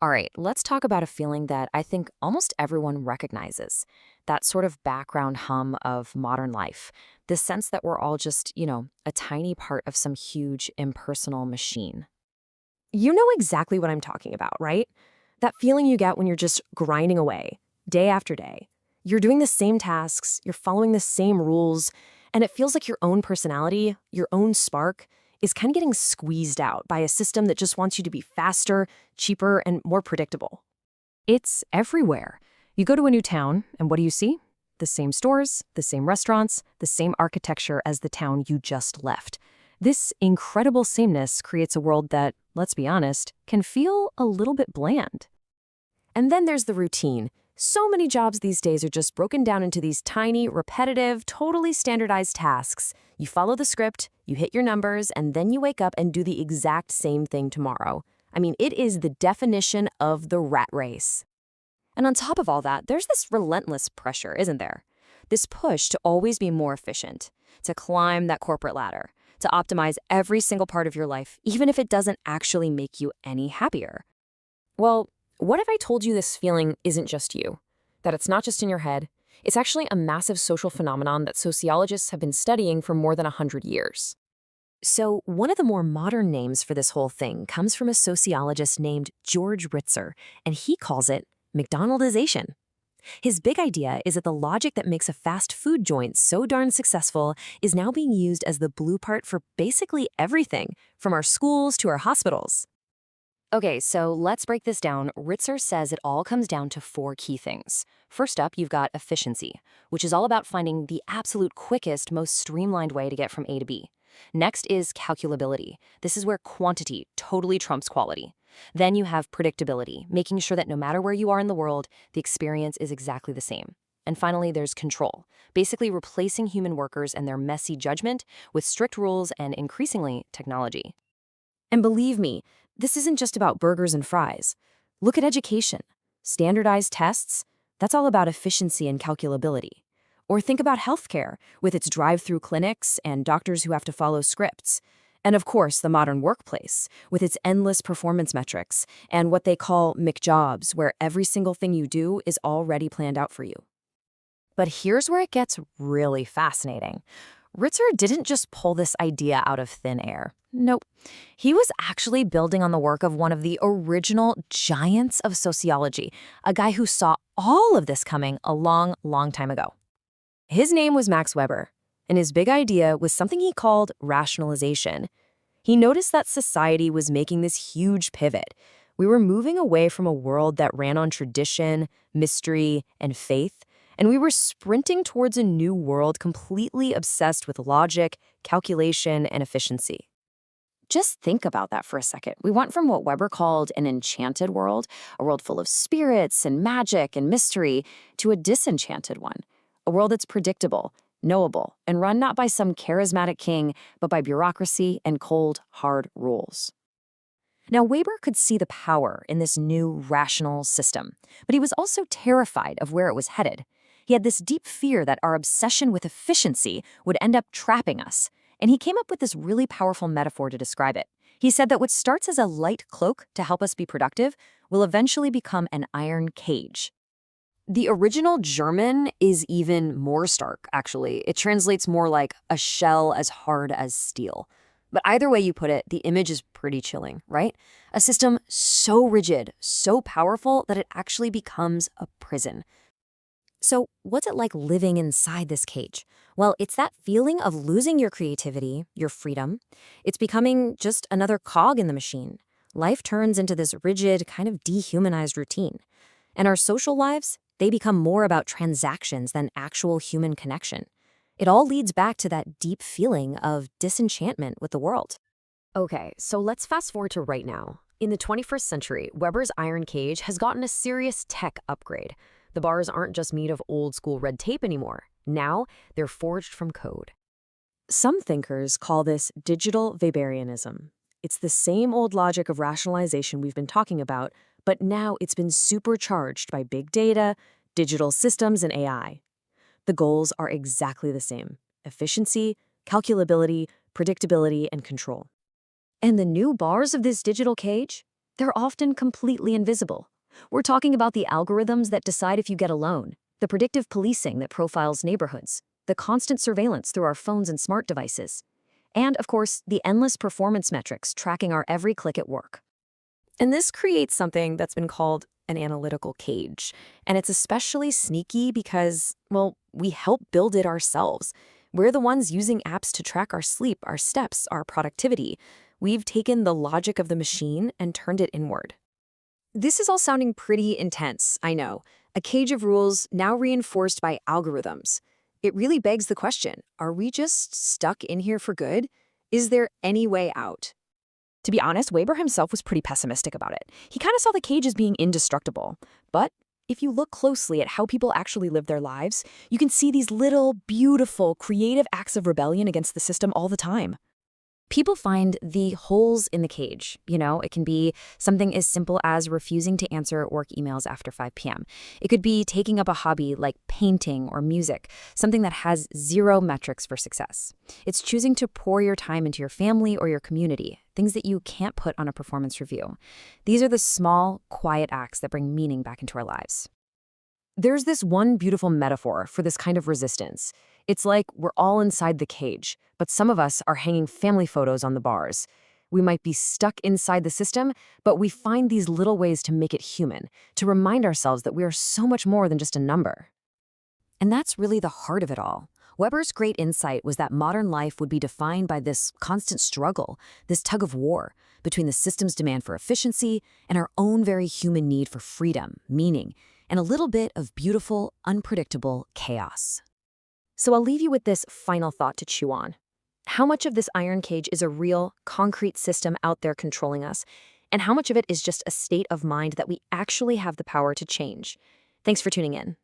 All right, let's talk about a feeling that I think almost everyone recognizes. That sort of background hum of modern life. This sense that we're all just, a tiny part of some huge impersonal machine. You know exactly what I'm talking about, right? That feeling you get when you're just grinding away, day after day. You're doing the same tasks, you're following the same rules, and it feels like your own personality, your own spark, is kind of getting squeezed out by a system that just wants you to be faster, cheaper, and more predictable. It's everywhere. You go to a new town, and what do you see? The same stores, the same restaurants, the same architecture as the town you just left. This incredible sameness creates a world that, let's be honest, can feel a little bit bland. And then there's the routine. So many jobs these days are just broken down into these tiny, repetitive, totally standardized tasks. You follow the script, you hit your numbers, and then you wake up and do the exact same thing tomorrow. I mean, it is the definition of the rat race. And on top of all that, there's this relentless pressure, isn't there? This push to always be more efficient, to climb that corporate ladder, to optimize every single part of your life, even if it doesn't actually make you any happier. Well, what if I told you this feeling isn't just you? That it's not just in your head. It's actually a massive social phenomenon that sociologists have been studying for more than 100 years. So, one of the more modern names for this whole thing comes from a sociologist named George Ritzer, and he calls it McDonaldization. His big idea is that the logic that makes a fast food joint so darn successful is now being used as the blueprint for basically everything, from our schools to our hospitals. Okay, so let's break this down. Ritzer says it all comes down to four key things. First up, you've got efficiency, which is all about finding the absolute quickest, most streamlined way to get from A to B. Next is calculability. This is where quantity totally trumps quality. Then you have predictability, making sure that no matter where you are in the world, the experience is exactly the same. And finally, there's control, basically replacing human workers and their messy judgment with strict rules and, increasingly, technology. And believe me, this isn't just about burgers and fries. Look at education. Standardized tests, that's all about efficiency and calculability. Or think about healthcare, with its drive-through clinics and doctors who have to follow scripts. And of course, the modern workplace, with its endless performance metrics and what they call McJobs, where every single thing you do is already planned out for you. But here's where it gets really fascinating. Ritzer didn't just pull this idea out of thin air. Nope. He was actually building on the work of one of the original giants of sociology, a guy who saw all of this coming a long, long time ago. His name was Max Weber, and his big idea was something he called rationalization. He noticed that society was making this huge pivot. We were moving away from a world that ran on tradition, mystery, and faith, and we were sprinting towards a new world completely obsessed with logic, calculation, and efficiency. Just think about that for a second. We went from what Weber called an enchanted world, a world full of spirits and magic and mystery, to a disenchanted one, a world that's predictable, knowable, and run not by some charismatic king, but by bureaucracy and cold, hard rules. Now, Weber could see the power in this new, rational system, but he was also terrified of where it was headed. He had this deep fear that our obsession with efficiency would end up trapping us, and he came up with this really powerful metaphor to describe it. He said that what starts as a light cloak to help us be productive will eventually become an iron cage. The original German is even more stark, actually. It translates more like a shell as hard as steel. But either way you put it, the image is pretty chilling, right? A system so rigid, so powerful that it actually becomes a prison. So what's it like living inside this cage? Well, it's that feeling of losing your creativity, your freedom. It's becoming just another cog in the machine. Life turns into this rigid, kind of dehumanized routine. And our social lives, they become more about transactions than actual human connection. It all leads back to that deep feeling of disenchantment with the world. Okay, so let's fast forward to right now. In the 21st century, Weber's iron cage has gotten a serious tech upgrade. The bars aren't just made of old-school red tape anymore. Now, they're forged from code. Some thinkers call this digital Weberianism. It's the same old logic of rationalization we've been talking about, but now it's been supercharged by big data, digital systems, and AI. The goals are exactly the same: efficiency, calculability, predictability, and control. And the new bars of this digital cage? they're often completely invisible. We're talking about the algorithms that decide if you get a loan, the predictive policing that profiles neighborhoods, the constant surveillance through our phones and smart devices, and, of course, the endless performance metrics tracking our every click at work. And this creates something that's been called an analytical cage. And it's especially sneaky because, well, we help build it ourselves. We're the ones using apps to track our sleep, our steps, our productivity. We've taken the logic of the machine and turned it inward. This is all sounding pretty intense, I know. A cage of rules now reinforced by algorithms. It really begs the question, are we just stuck in here for good? Is there any way out? To be honest, Weber himself was pretty pessimistic about it. He kind of saw the cage as being indestructible. But if you look closely at how people actually live their lives, you can see these little, beautiful, creative acts of rebellion against the system all the time. People find the holes in the cage. It can be something as simple as refusing to answer work emails after 5 p.m. It could be taking up a hobby like painting or music, something that has zero metrics for success. It's choosing to pour your time into your family or your community, things that you can't put on a performance review. These are the small, quiet acts that bring meaning back into our lives. There's this one beautiful metaphor for this kind of resistance. It's like we're all inside the cage, but some of us are hanging family photos on the bars. We might be stuck inside the system, but we find these little ways to make it human, to remind ourselves that we are so much more than just a number. And that's really the heart of it all. Weber's great insight was that modern life would be defined by this constant struggle, this tug of war between the system's demand for efficiency and our own very human need for freedom, meaning, and a little bit of beautiful, unpredictable chaos. So I'll leave you with this final thought to chew on. How much of this iron cage is a real, concrete system out there controlling us, and how much of it is just a state of mind that we actually have the power to change? Thanks for tuning in.